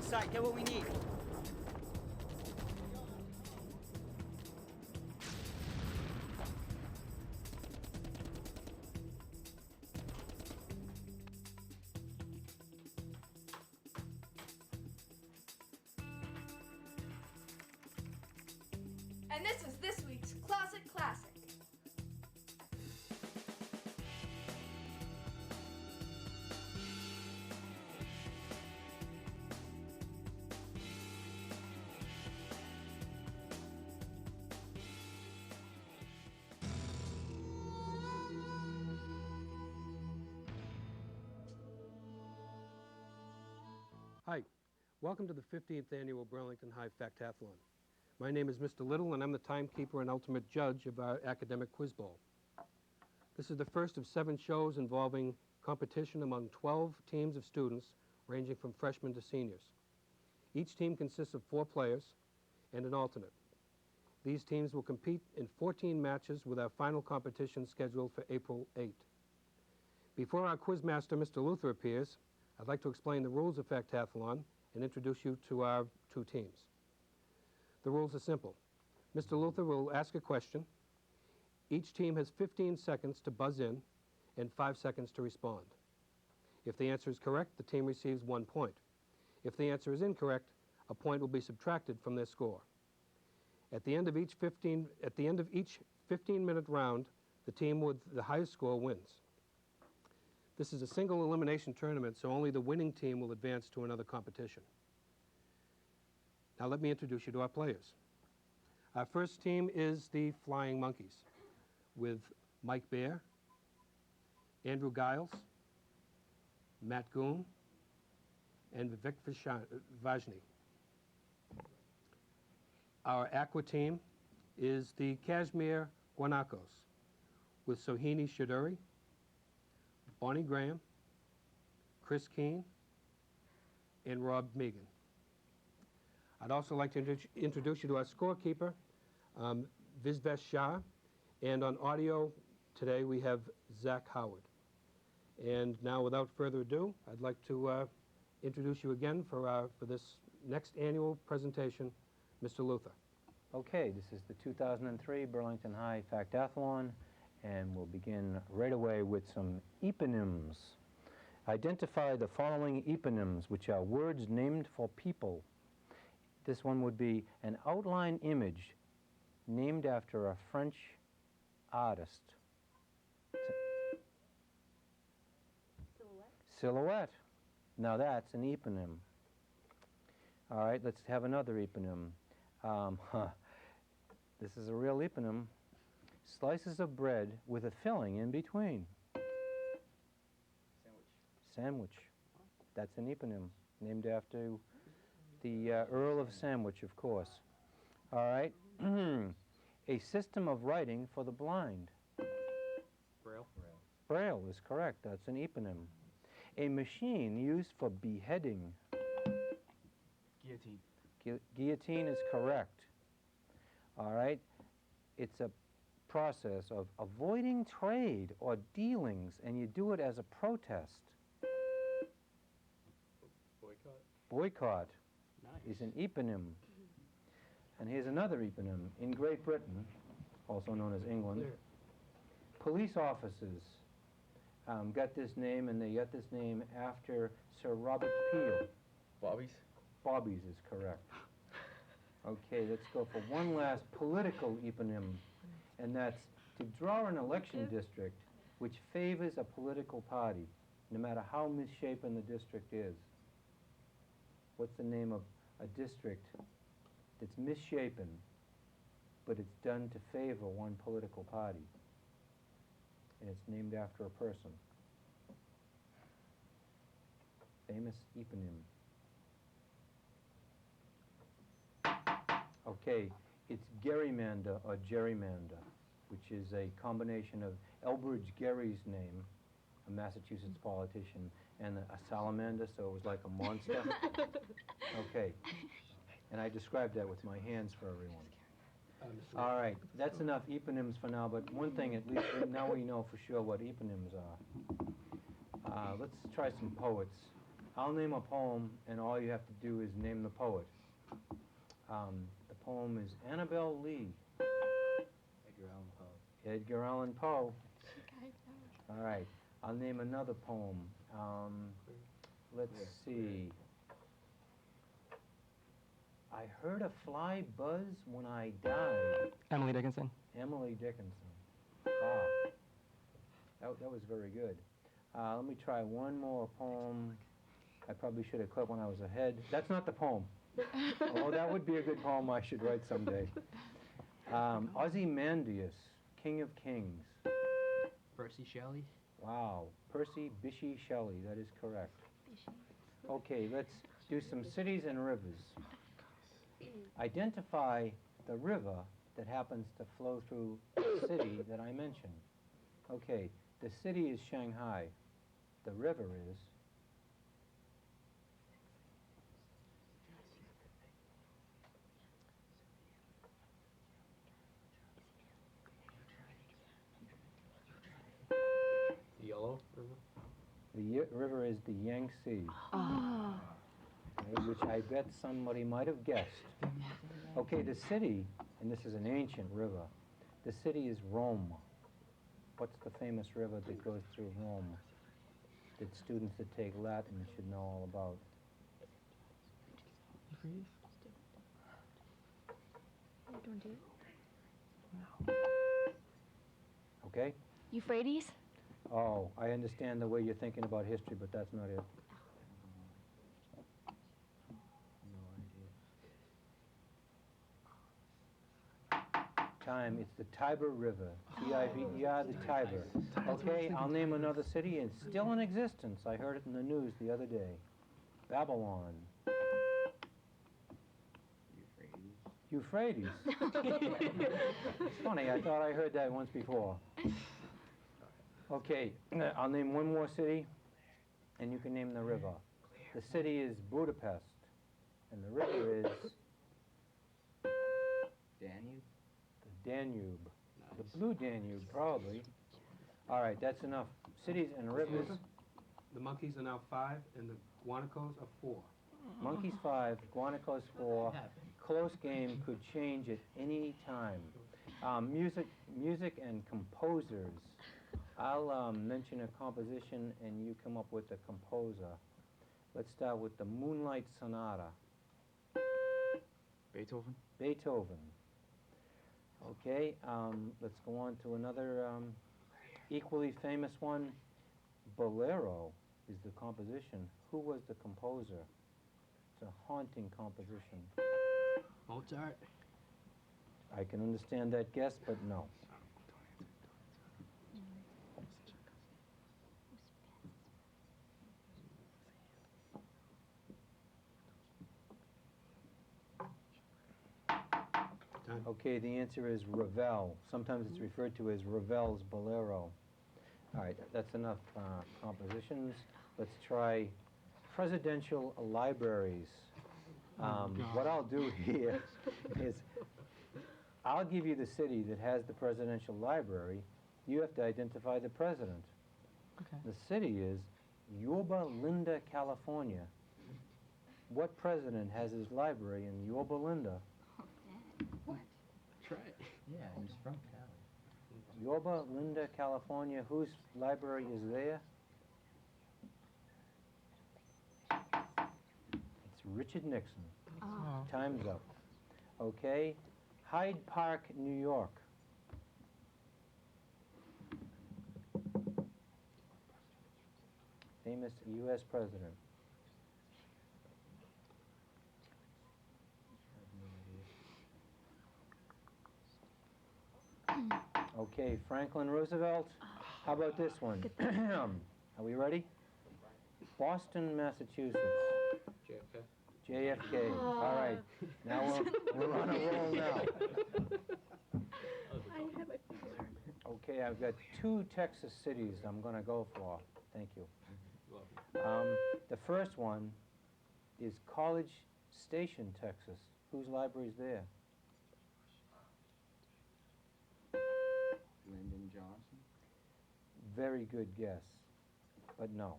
sight. Get what we need. And this is this week's Closet Classic. Hi, welcome to the 15th Annual Burlington High Factathlon. My name is Mr. Little, and I'm the timekeeper and ultimate judge of our academic quiz bowl. This is the first of 7 shows involving competition among 12 teams of students ranging from freshmen to seniors. Each team consists of 4 players and an alternate. These teams will compete in 14 matches with our final competition scheduled for April 8. Before our quizmaster, Mr. Luther, appears, I'd like to explain the rules of Factathlon and introduce you to our 2 teams. The rules are simple. Mr. Luther will ask a question. Each team has 15 seconds to buzz in and 5 seconds to respond. If the answer is correct, the team receives 1 point. If the answer is incorrect, a point will be subtracted from their score. At the end of each 15-minute round, the team with the highest score wins. This is a single elimination tournament, so only the winning team will advance to another competition. Now let me introduce you to our players. Our first team is the Flying Monkeys, with Mike Baer, Andrew Giles, Matt Goon, and Vivek Vajni. Our Aqua team is the Kashmir Guanacos, with Sohini Shaduri, Bonnie Graham, Chris Keene, and Rob Megan. I'd also like to introduce you to our scorekeeper, Vizvesh Shah, and on audio today we have Zach Howard. And now, without further ado, I'd like to introduce you again for this next annual presentation, Mr. Luther. Okay, this is the 2003 Burlington High Factathlon, and we'll begin right away with some eponyms. Identify the following eponyms, which are words named for people. This one would be an outline image named after a French artist. Silhouette. Silhouette. Now that's an eponym. All right, let's have another eponym. This is a real eponym. Slices of bread with a filling in between. Sandwich. Sandwich. That's an eponym, named after the Earl of Sandwich, of course. All right. A system of writing for the blind. Braille. Braille is correct. That's an eponym. A machine used for beheading. Guillotine. Guillotine is correct. All right. It's a process of avoiding trade or dealings, and you do it as a protest. Boycott. Boycott Nice. is an eponym. And here's another eponym. In Great Britain, also known as England, police officers got this name, and they got this name after Sir Robert Peel. Bobbies. Bobbies is correct. Okay, let's go for one last political eponym, and that's to draw an election district which favors a political party, no matter how misshapen the district is. What's the name of a district that's misshapen, but it's done to favor one political party? And it's named after a person. Famous eponym. Okay, it's gerrymander or gerrymander, which is a combination of Elbridge Gerry's name, a Massachusetts politician, and a salamander, so it was like a monster. Okay, and I described that with my hands for everyone. All right, that's enough eponyms for now, but one thing, at least now we know for sure what eponyms are. Let's try some poets. I'll name a poem, and all you have to do is name the poet. The poem is Annabel Lee. Edgar Allan Poe. Edgar Allan Poe. All right. I'll name another poem. Let's see. I heard a fly buzz when I died. Emily Dickinson. Emily Dickinson. Ah, that was very good. Let me try one more poem. I probably should have quit when I was ahead. That's not the poem. Oh, that would be a good poem I should write someday. Ozymandias, King of Kings. Percy Shelley. Wow. Percy Bysshe Shelley, that is correct. Okay, let's do some cities and rivers. Identify the river that happens to flow through the city that I mentioned. Okay, the city is Shanghai. The river is... The Yellow River. The river is the Yangtze. Oh. Okay, which I bet somebody might have guessed. Okay, the city, and this is an ancient river, the city is Rome. What's the famous river that goes through Rome that students that take Latin should know all about? Okay? Euphrates? Oh, I understand the way you're thinking about history, but that's not it. Time. It's the Tiber River. T-I-B-E-R, the Tiber. Okay, I'll name another city. It's still in existence. I heard it in the news the other day. Babylon. Euphrates. It's funny, I thought I heard that once before. Okay, I'll name one more city, and you can name the river. The city is Budapest, and the river is... Danube. The Danube. Nice. The Blue Danube, probably. All right, that's enough. Cities and rivers. The monkeys are now 5, and the guanacos are 4. Monkeys 5, guanacos 4. Close game, could change at any time. Music and composers. I'll mention a composition, and you come up with a composer. Let's start with the Moonlight Sonata. Beethoven. Beethoven. Okay, let's go on to another equally famous one. Bolero is the composition. Who was the composer? It's a haunting composition. Mozart. I can understand that guess, but no. Okay, the answer is Ravel. Sometimes it's referred to as Ravel's Bolero. All right, that's enough compositions. Let's try presidential libraries. What I'll do here is I'll give you the city that has the presidential library. You have to identify the president. Okay. The city is Yorba Linda, California. What president has his library in Yorba Linda? Try it. Yeah, he's from Cali. Yorba Linda, California. Whose library is there? It's Richard Nixon. Oh. Time's up. Okay. Hyde Park, New York. Famous U.S. president. Okay, Franklin Roosevelt. How about this one? Are we ready? Boston, Massachusetts. JFK. JFK. All right. Now we're on a roll now. Okay, I've got 2 Texas cities I'm going to go for. Thank you. The first one is College Station, Texas. Whose library is there? Lyndon Johnson. Very good guess, but no.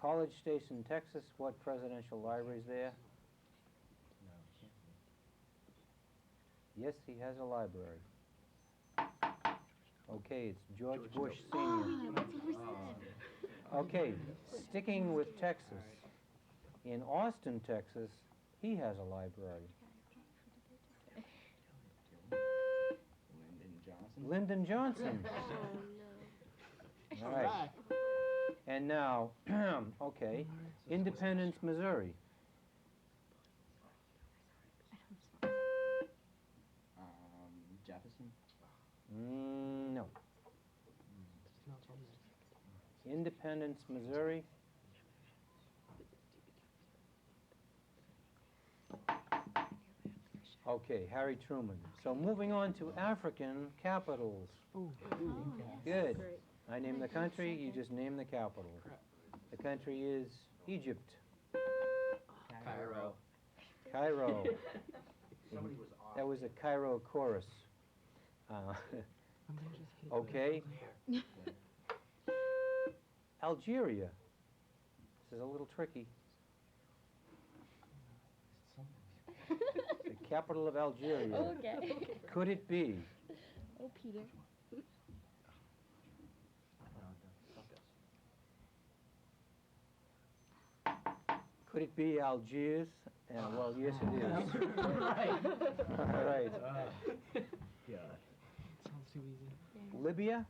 College Station, Texas, what presidential library is there? No, it can't be. Yes, he has a library. Okay, it's George Bush Oh, Sr. that's what we said. Okay, sticking with Texas. In Austin, Texas, he has a library. Lyndon Johnson. Lyndon Johnson. Oh, All right. And now, okay, Independence, Missouri. Jefferson. No. Independence, Missouri. Okay, Harry Truman. So moving on to African capitals. Good. Great. I name the country, you just name the capital. The country is Egypt. Cairo. Cairo. Somebody was off. That was a Cairo chorus. Okay. Algeria. This is a little tricky. The capital of Algeria. Okay. Could it be Oh, Peter. Could it be Algiers? Well, yes, it is. Right. All right. God. Sounds too easy. Libya,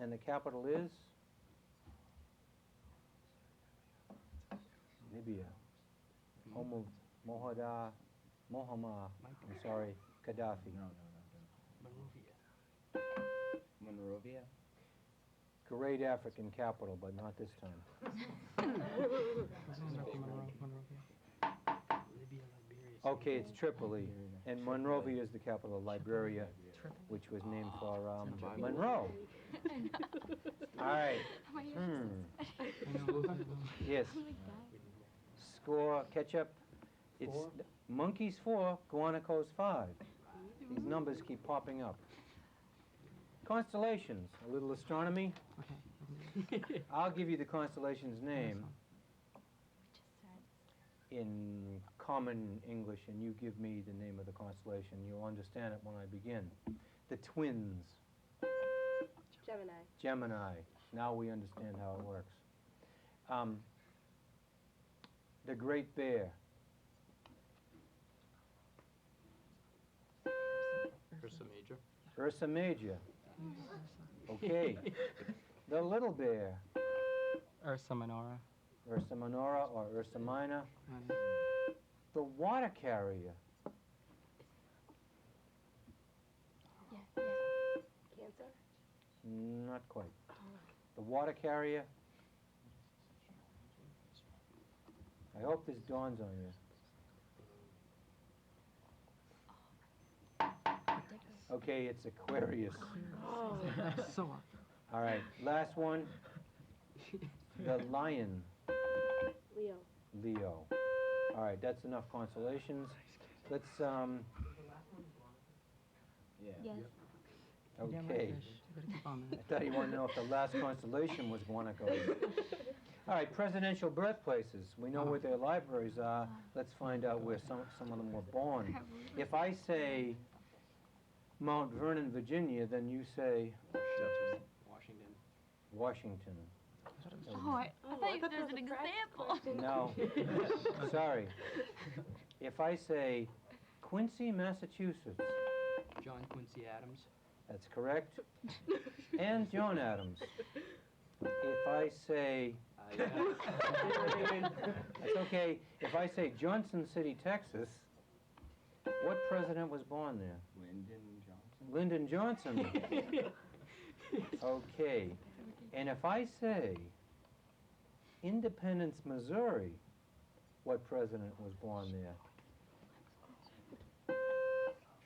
and the capital is Libya. Home of Muhammad. I'm sorry, Gaddafi. No. Monrovia. Great African capital, but not this time. Okay, it's Tripoli, and Monrovia is the capital of Liberia, which was named for Monroe. All right. Yes. Score, catch up. It's monkeys 4, guanacos 5. These numbers keep popping up. Constellations, a little astronomy. I'll give you the constellation's name in common English, and you give me the name of the constellation. You'll understand it when I begin. The twins. Gemini. Gemini. Now we understand how it works. The Great Bear. Ursa Major. Ursa Major. Okay. The Little Bear. Ursa Minora. Ursa Minora or Ursa Minor. The Water Carrier. Cancer. Not quite. The Water Carrier. I hope this dawns on you. Okay, it's Aquarius. Oh. So All right, last one. The Lion. Leo. Leo. All right, that's enough consolations. Let's, Yeah. Yes. okay. I thought you wanted to know if the last constellation was guanacos. All right, presidential birthplaces. We know where their libraries are. Let's find out where some of them were born. If I say Mount Vernon, Virginia, then you say Washington. Washington. Oh, I thought you there was an example. No, sorry. If I say Quincy, Massachusetts, John Quincy Adams. that's correct. And John Adams. If I say, that's okay. If I say Johnson City, Texas, what president was born there? Lyndon Johnson. Lyndon Johnson. Okay. And if I say Independence, Missouri, what president was born there?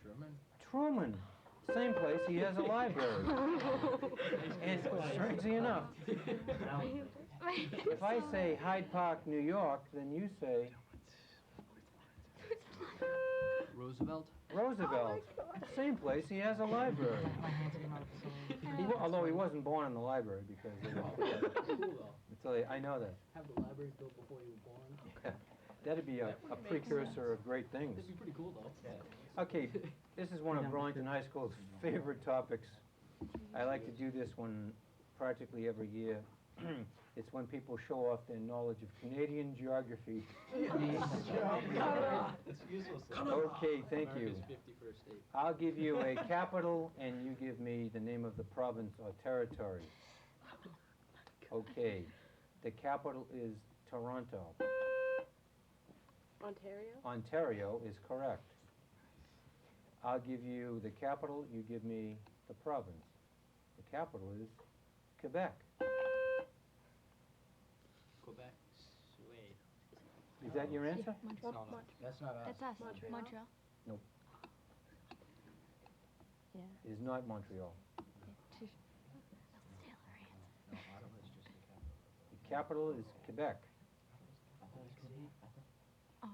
Truman. Truman. Same place, he has a library. And strangely enough, if I say Hyde Park, New York, then you say Roosevelt. Roosevelt. Same place, he has a library. Although he wasn't born in the library because they didn't put that I know that. Have the library built before you were born. That'd be a precursor of great things. That'd be pretty cool, though. Okay, this is one of Burlington High School's favorite topics. I like to do this one practically every year. It's when people show off their knowledge of Canadian geography. It's useless. Okay, thank you. America's 51st state. I'll give you a capital, and you give me the name of the province or territory. Okay, the capital is Toronto. Ontario? Ontario is correct. I'll give you the capital, you give me the province. The capital is Quebec. Quebec, Swede. Is that your answer? No, no, that's not us. That's us. Montreal. Montreal. Is not Montreal. Two. No, Ottawa is just the capital. The capital is Quebec. Oh,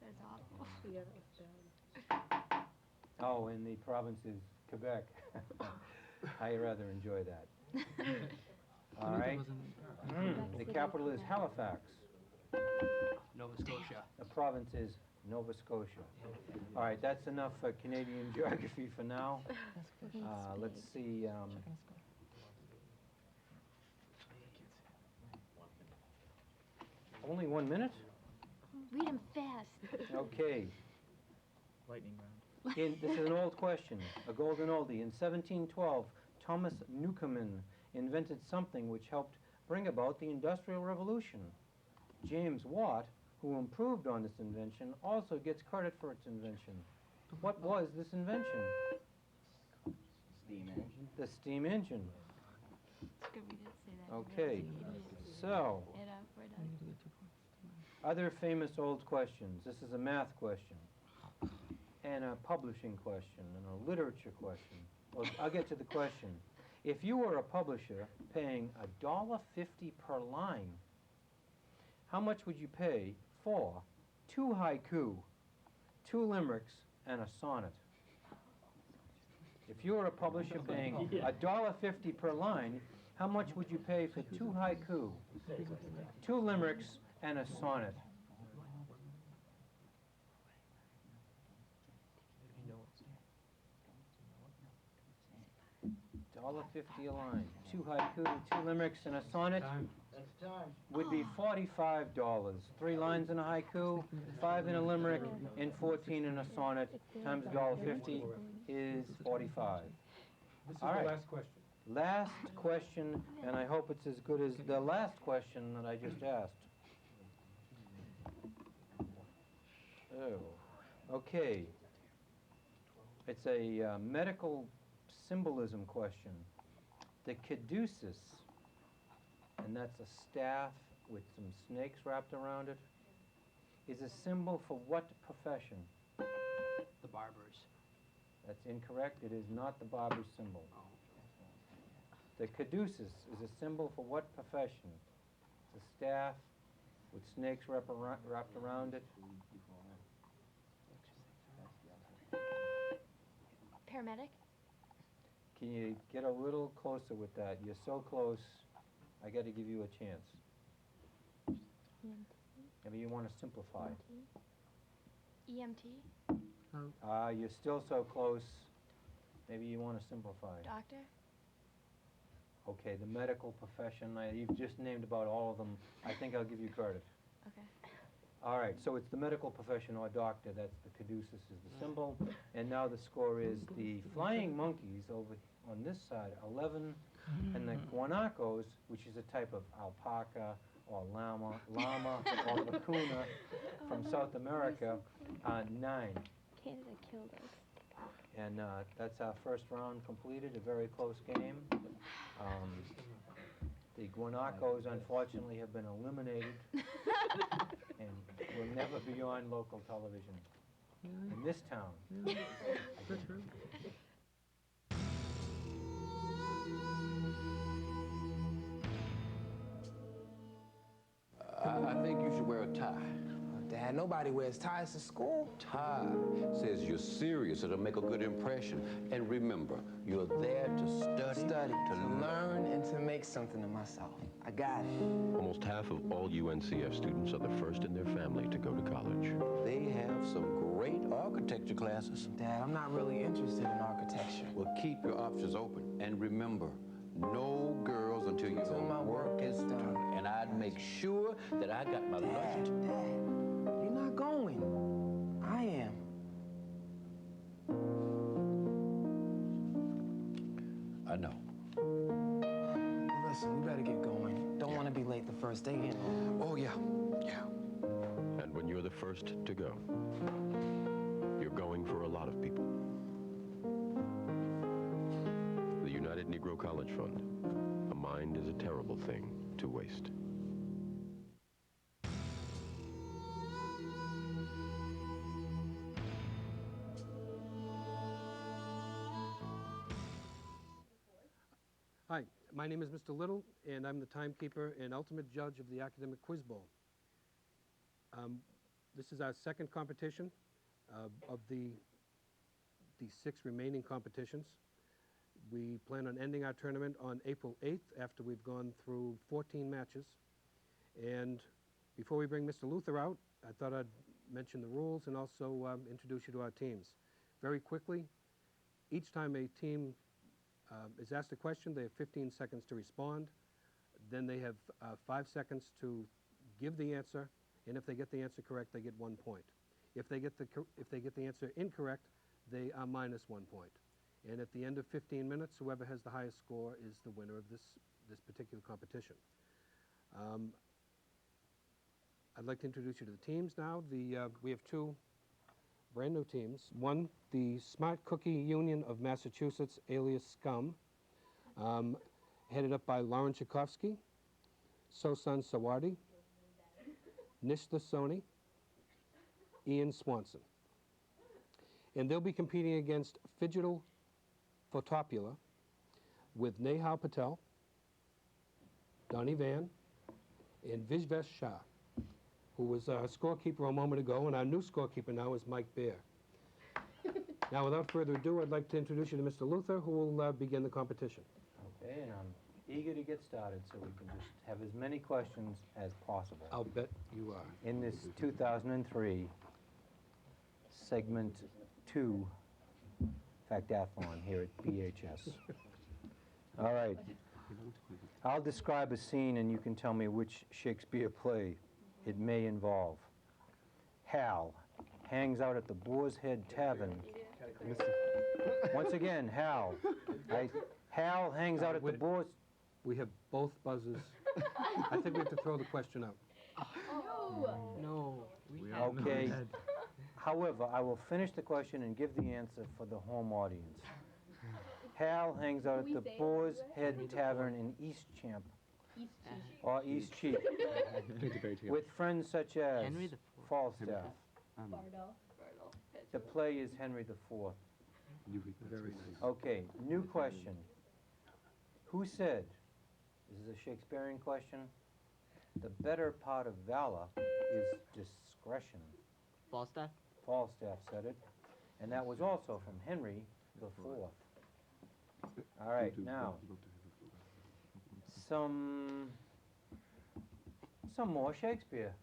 that's awful. Yeah, that was bad. Oh, and the province is Quebec. I rather enjoy that. All right. The capital is Halifax. Nova Scotia. The province is Nova Scotia. All right, that's enough for Canadian geography for now. Let's see. Only 1 minute? Read them fast. Okay. Lightning round. This is an old question, a golden oldie. In 1712, Thomas Newcomen invented something which helped bring about the Industrial Revolution. James Watt, who improved on this invention, also gets credit for its invention. What was this invention? Steam engine. The steam engine. It's good we didn't say that. Okay, so We're done. other famous old questions. This is a math question, and a publishing question, and a literature question. Well, I'll get to the question. If you were a publisher paying $1.50 per line, how much would you pay for 2 haiku, 2 limericks, and a sonnet? If you were a publisher paying $1.50 per line, how much would you pay for 2 haiku, 2 limericks, and a sonnet? $1.50 a line, 2 haiku, 2 limericks, and a sonnet would be $45. 3 lines in a haiku, 5 in a limerick, and 14 in a sonnet, times $1.50 is 45. This is All right. the last question. Last question, and I hope it's as good as the last question that I just asked. Oh, okay. It's a medical symbolism question. The caduceus, and that's a staff with some snakes wrapped around it, is a symbol for what profession? The barbers. That's incorrect. It is not the barber's symbol. The caduceus is a symbol for what profession? It's a staff with snakes wrapped around it. Paramedic? Can you get a little closer with that? You're so close, I got to give you a chance. Maybe you want to simplify. EMT? You're still so close. Maybe you want to simplify. Doctor? Okay, the medical profession. You've just named about all of them. I think I'll give you credit. Okay. All right, so it's the medical profession or doctor. That's the caduceus is the symbol. And now the score is the flying monkeys over on this side, 11, and the guanacos, which is a type of alpaca or llama or vacuna from South America, 9. Canada killed us. And that's our first round completed, a very close game. The guanacos, unfortunately, have been eliminated and will never be on local television in this town. I think you should wear a tie. Dad, Dad. Nobody wears ties to school. Todd says you're serious. It'll make a good impression. And remember, you're there to study, To learn and to make something of myself. I got it. Almost half of all UNCF students are the first in their family to go to college. They have some great architecture classes. Dad, I'm not really interested in architecture. Well, keep your options open. And remember, no girls until your Until my work is done. And I'd make sure that I got my lunch. Dad, you're not going. I am. I know. Listen, we better get going. Don't want to be late the first day anyway. Oh, yeah. Yeah. And when you're the first to go, you're going for a lot of people. The United Negro College Fund. A mind is a terrible thing to waste. Hi, my name is Mr. Little, and I'm the timekeeper and ultimate judge of the Academic Quiz Bowl. This is our second competition of the 6 remaining competitions. We plan on ending our tournament on April 8th after we've gone through 14 matches. And before we bring Mr. Luther out, I thought I'd mention the rules and also introduce you to our teams. Very quickly, each time a team is asked a question, they have 15 seconds to respond. Then they have 5 seconds to give the answer, and if they get the answer correct, they get 1 point. If they get the answer incorrect, they are minus 1 point. And at the end of 15 minutes, whoever has the highest score is the winner of this particular competition. I'd like to introduce you to the teams now. We have 2 brand new teams. One, the Smart Cookie Union of Massachusetts, alias SCUM, headed up by Lauren Tchaikovsky, Sosan Sawardi, Nishta Soni, Ian Swanson. And they'll be competing against Fidgetal Photopula with Nehal Patel, Donnie Van, and Vijvesh Shah, who was our scorekeeper a moment ago, and our new scorekeeper now is Mike Bear. Now, without further ado, I'd like to introduce you to Mr. Luther, who will begin the competition. Okay, and I'm eager to get started so we can just have as many questions as possible. I'll bet you are. In this 2003 segment 2 Factathlon here at BHS. All right. I'll describe a scene and you can tell me which Shakespeare play it may involve. Hal hangs out at the Boar's Head Tavern. Once again, Hal. Hal hangs out at the Boar's... We have both buzzers. I think we have to throw the question out. No. Okay. However, I will finish the question and give the answer for the home audience. Hal hangs out at the Boar's Head Tavern in Eastchamp, or East Cheap, with friends such as Henry IV. Falstaff. The play is Henry IV. Very nice. Okay, new question. Who said, this is a Shakespearean question, the better part of valor is discretion? Falstaff? Falstaff said it, and that was also from Henry IV. All right, now, some more Shakespeare.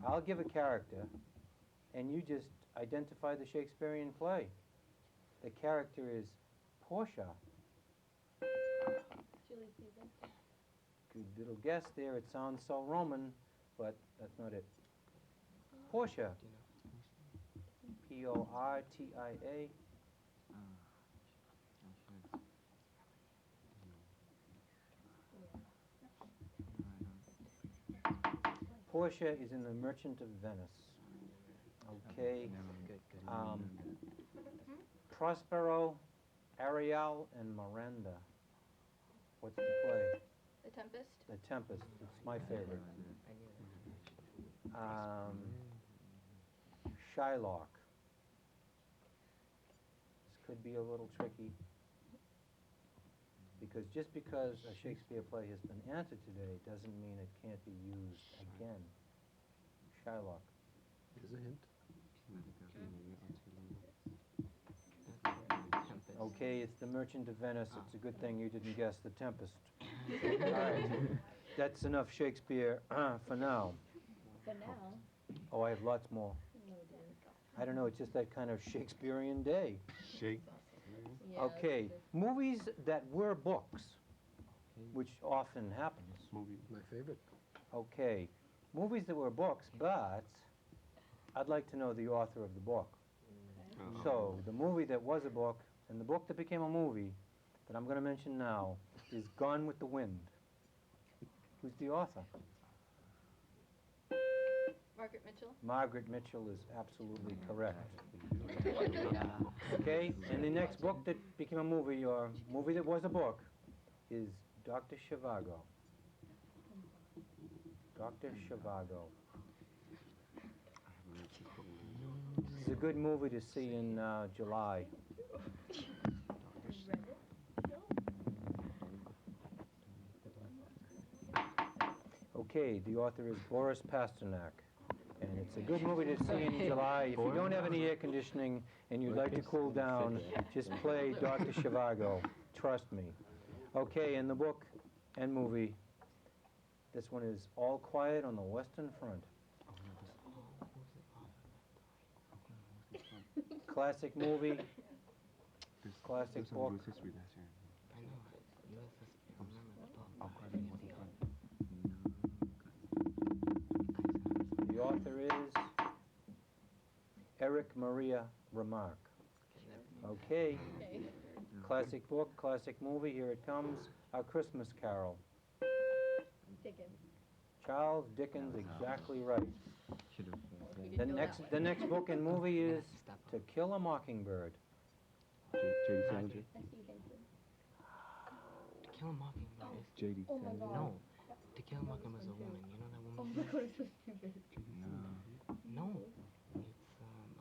I'll give a character, and you just identify the Shakespearean play. The character is Portia. Julius Caesar. Good little guess there. It sounds so Roman, but that's not it. Portia. Portia. Portia is in The Merchant of Venice. Okay. Prospero, Ariel, and Miranda. What's the play? The Tempest? The Tempest. It's my favorite. Shylock. This could be a little tricky, because just because a Shakespeare play has been answered today doesn't mean it can't be used again. Shylock. Here's a hint. Okay, it's The Merchant of Venice. It's a good thing you didn't guess The Tempest. All right. That's enough Shakespeare for now. For now. Oh, I have lots more. I don't know, it's just that kind of Shakespearean day. Yeah, Okay, movies that were books, which often happens. My favorite. Okay, movies that were books, but I'd like to know the author of the book. So, the movie that was a book and the book that became a movie that I'm going to mention now is Gone with the Wind. Who's the author? Margaret Mitchell. Margaret Mitchell is absolutely correct. Okay, and the next book that became a movie, or movie that was a book, is Dr. Zhivago. Dr. Zhivago. It's a good movie to see in July. Okay, the author is Boris Pasternak. And it's a good movie to see in July. If you don't have any air conditioning and you'd like to cool down, just play Dr. Zhivago. Trust me. Okay, and the book and movie, this one is All Quiet on the Western Front. Classic movie, classic book. The author is Eric Maria Remarque. Okay. Classic book, classic movie, here it comes. A Christmas Carol. Dickens. Charles Dickens, exactly right. The next book and movie is To Kill a Mockingbird. J.D. Salinger. To Kill a Mockingbird is J.D. Oh my God. no. To Kill a Mockingbird is a woman. You know that woman? Oh my God, it's so stupid. No, it's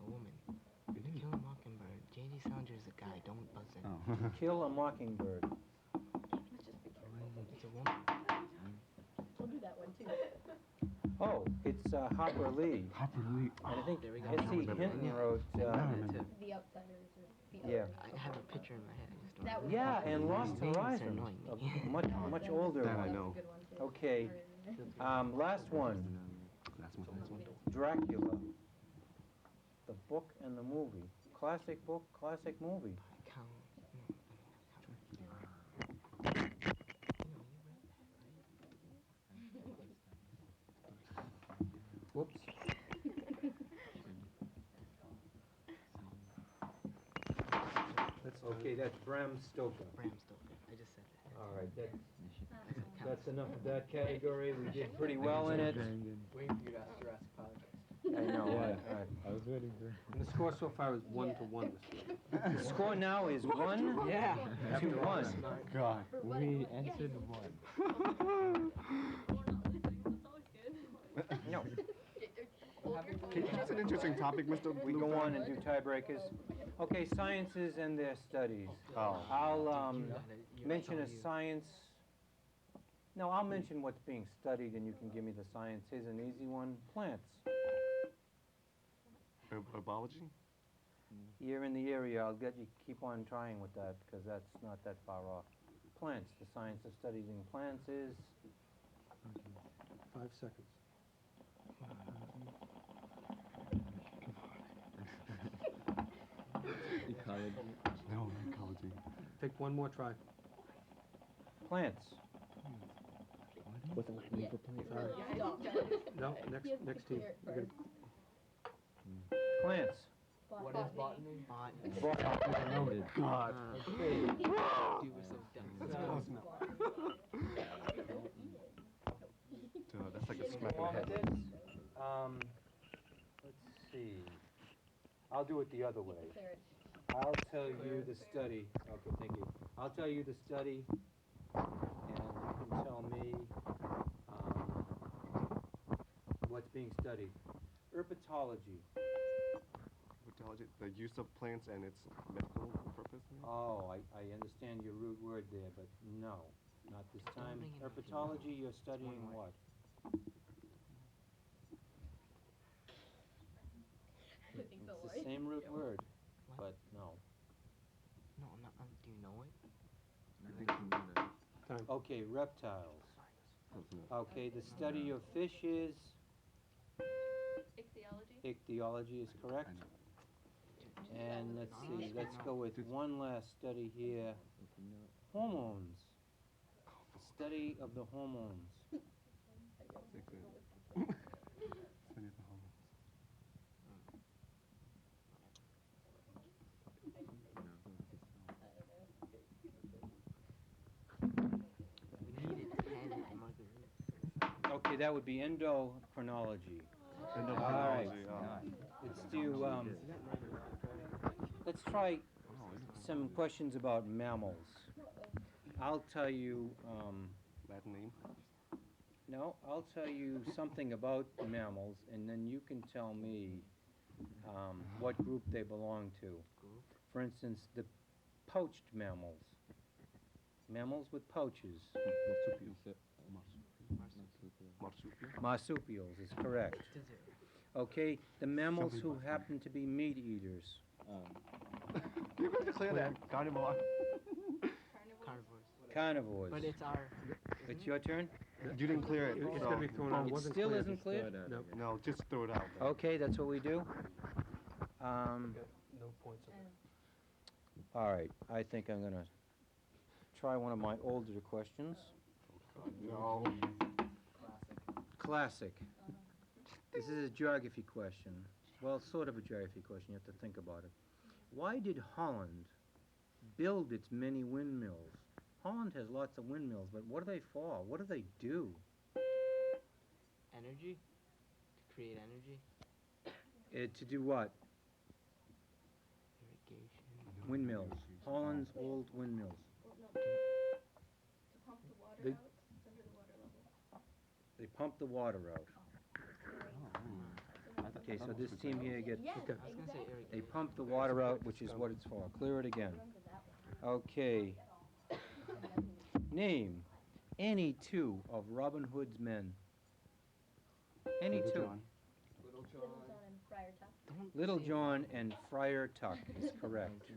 a woman. To Kill a Mockingbird. J.D. Salinger is a guy. Don't buzz in. To Kill a Mockingbird. It's a woman. I'll do that one too. Oh, it's Harper Lee. Harper Lee. And I think There we go. S.E. Hinton wrote. The Outsiders or the Yeah. I have a picture in my head. I just don't That know. was Yeah, and Lost These names are Horizon. annoying A me. much older That I one. know. good one too. Okay. Last one. Last one. Dracula. The book and the movie. Classic book, classic movie. Count. Whoops. Okay, that's Bram Stoker. Bram Stoker. I just said that. All right, Counts. that's enough of that category. We did pretty well in it. Waiting for you to ask Jurassic Park. I know. I was waiting for. And the score so far is 1-1. The score now is 1 Yeah. to 1. God, we answered one. No. That's an interesting topic, Mr. We go on and do tiebreakers. Okay, sciences and their studies. Oh. I'll You mention a tell you. science. No, I'll mention what's being studied and you can give me the science. Here's an easy one. Plants. Herbology? You're in the area. I'll get you keep on trying with that because that's not that far off. Plants. The science of studying plants is 5 seconds. Ecology. No, ecology. Take one more try. plants. With a lightning for playing. Stop. No, next team. You're gonna- Plants. What is botany? Botany. God. Okay. Dude, we're so dumb. That's like a smack in the Want head. this? Let's see. I'll do it the other way. I'll tell you the study. Okay, thank you. I'll tell you the study, and you can tell me what's being studied. Herpetology. Herbology, the use of plants and its medical purpose? Oh, I understand your rude word there, but no, not this time. bring it up. Herpetology, you're studying what? Don't It's worry. the same root word, What? but no. No, I'm not. Do you know it? I think you know that. Time. Okay, reptiles. Close enough. Okay, the study of fishes. Ichthyology? Ichthyology is correct. I know. And let's No, see, no, let's no. go with one last study here. Hormones. The study of the hormones. Six in. Study of the hormones. We needed 10 margaritas. Okay, that would be endocrinology. Endocrinology. Let's do, let's try some questions about mammals. I'll tell you, Latin name. no, I'll tell you something about the mammals, and then you can tell me what group they belong to. Group? For instance, the pouched mammals. Mammals with pouches. Marsupial. Marsupials is correct. Okay, the mammals who happen to be meat eaters. You're going to clear that. Carnivore. Carnivores. Carnivores. But it's our. It's your turn? You didn't clear it. It's so- gonna be thrown out. It It wasn't still clear. isn't clear? No. No, just throw it out. there. Okay, that's what we do. No points on that. All right, I think I'm gonna try one of my older questions. No. Classic. This is a geography question. Well, sort of a geography question, you have to think about it. Why did Holland build its many windmills? Holland has lots of windmills, but what are they for? What do they do? Energy? To create energy? To do what? Irrigation. Windmills. Holland's old windmills. Well, no. To pump the water They- out, it's under the water level. They pump the water out. Okay, so this team here gets, Yes, Okay. I was gonna say exactly. irrigation. they pump the water out, which is what it's for. Clear it again. Remember that one. Okay. Name any two of Robin Hood's men. Any two. Little Little John. John and Friar Tuck. Don't Little say John and Friar Tuck is correct.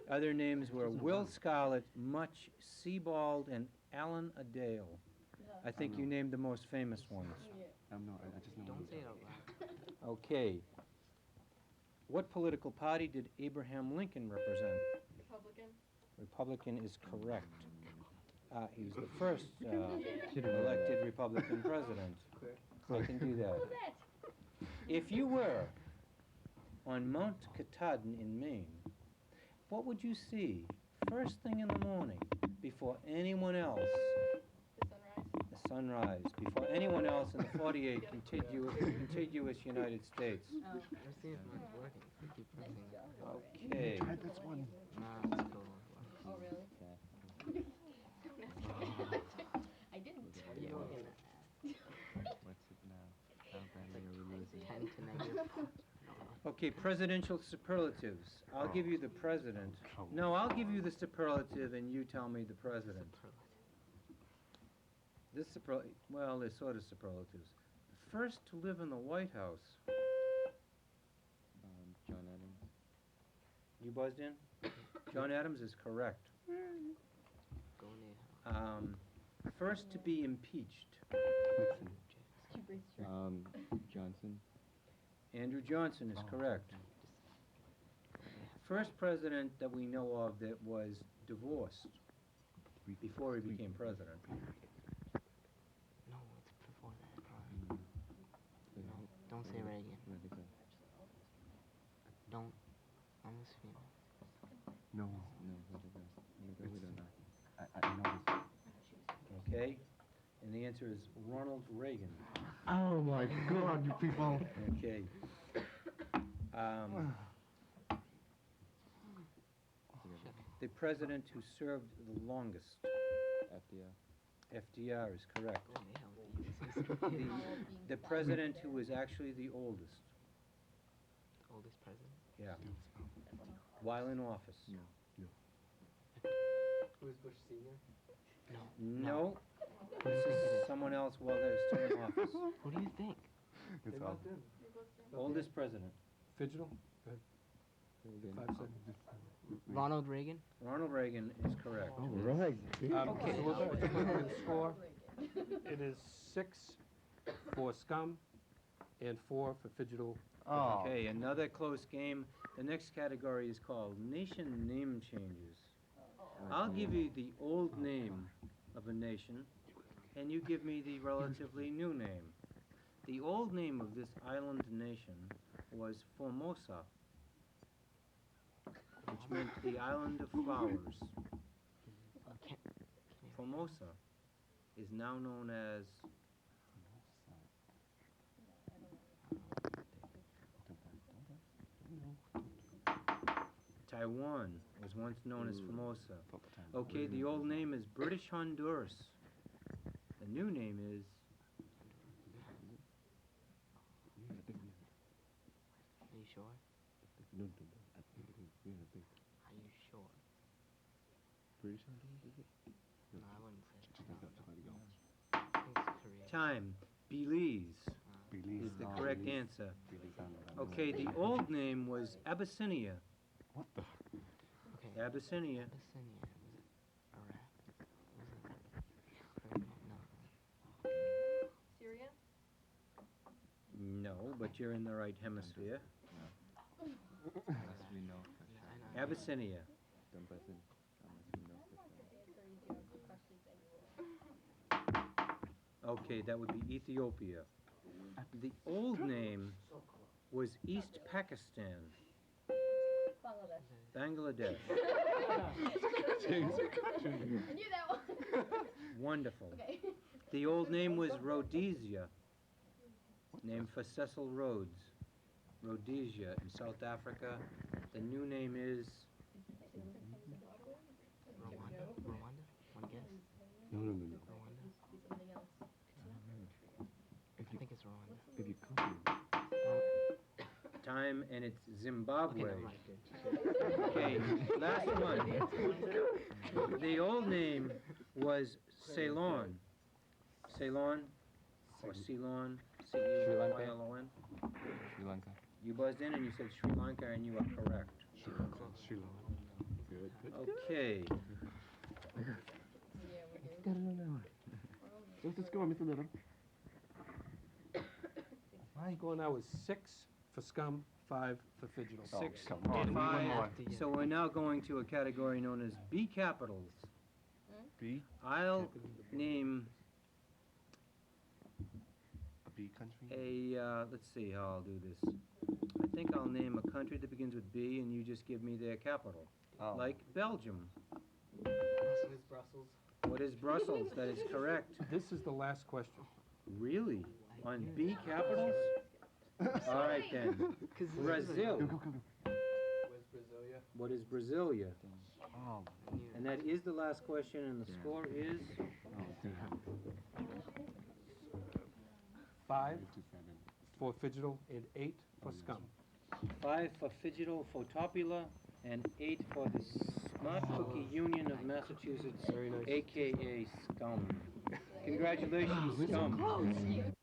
Other names were Will Scarlett, Much Sebald, and Alan Adale. I think you named the most famous ones. I just know. Don't say it out loud. Okay. What political party did Abraham Lincoln represent? Republican? Republican is correct. He was the first elected Republican president. I can do that. If you were on Mount Katahdin in Maine, what would you see first thing in the morning before anyone else? The sunrise? The sunrise. Before anyone else in the 48 contiguous United States. Oh. Let's see if mine's working. Keep pressing. Okay. Try this one. Nah, it's cool. Oh, really? I didn't. Yeah, we're gonna What's it now? How badly are we losing? 10 to negative. Okay, presidential superlatives. I'll give you the president. No, I'll give you the superlative and you tell me the president. This well, they're sort of superlatives. First to live in the White House. John Adams. You buzzed in? John Adams is correct. Go Nate. First to be impeached. Nixon. Johnson. Andrew Johnson is correct. First president that we know of that was divorced before he became president. No, it's before that, probably. No, don't say Reagan. Don't. Almost female. No. I know this. Okay? And the answer is Ronald Reagan. Oh my God, you people. Okay. The president who served the longest. FDR is correct. Go Nate. The president who was actually the oldest. Oldest president. Yeah. While in office. Who's Bush Senior? No. This is someone else while they're still in office. Who do you think? It's They all. both did. Oldest president. Fidgetal? Go ahead. 5 seconds. Ronald Reagan. Ronald Reagan is correct. Okay. So we'll just look at the score. It is 6 for scum and 4 for Fidgetal. Okay, another close game. The next category is called nation name changes. I'll give you the old name of a nation, and you give me the relatively new name. The old name of this island nation was Formosa, which meant the island of flowers. Formosa is now known as Taiwan. Was once known as Formosa. Okay, the old name is British Honduras. The new name is Are you sure? Are you sure? British Honduras, is it? No, I wouldn't say. I think it's Korea. time. Belize Belize. is the correct answer. Okay, the old name was Abyssinia. What the? Okay. Abyssinia. Abyssinia. Was it Iraq? Was it? No. Syria? No, but you're in the right hemisphere. As we know. Yeah, I know. Abyssinia. Okay, that would be Ethiopia. The old name was East Pakistan. Bangladesh. Bangladesh. I knew that one. Wonderful. Okay. The old name was Rhodesia, named for Cecil Rhodes. Rhodesia in South Africa. The new name is Rwanda? Rwanda? One guess? No. Rwanda? Something else. I think it's Rwanda. If you come time, and it's Zimbabwe. Okay, never mind. Okay, last one. The old name was Ceylon. Ceylon, or Ceylon, C-E-Y-L-O-N. Sri Lanka. You buzzed in and you said Sri Lanka, and you are correct. Sri Lanka. Good. Okay. Yeah, we're good. Let's go, Mr. Little. My score now is 6 for scum, 5 for Fidgetal. 6 come and on. 5. After you. So we're now going to a category known as B capitals. B? I'll name A B country? let's see how I'll do this. I think I'll name a country that begins with B, and you just give me their capital. Oh. Like Belgium. Brussels. What is Brussels? That is correct. This is the last question. Really? On B capitals? All right then. Brazil. Go. Where's Brasilia? What is Brasilia? Oh. And that is the last question, and the score is 5 for Fidgetal and 8 for scum. 5 for Fidgetal Photopula and 8 for the Smart Cookie Union of Massachusetts, Very nice. aka SCUM. Congratulations, SCUM.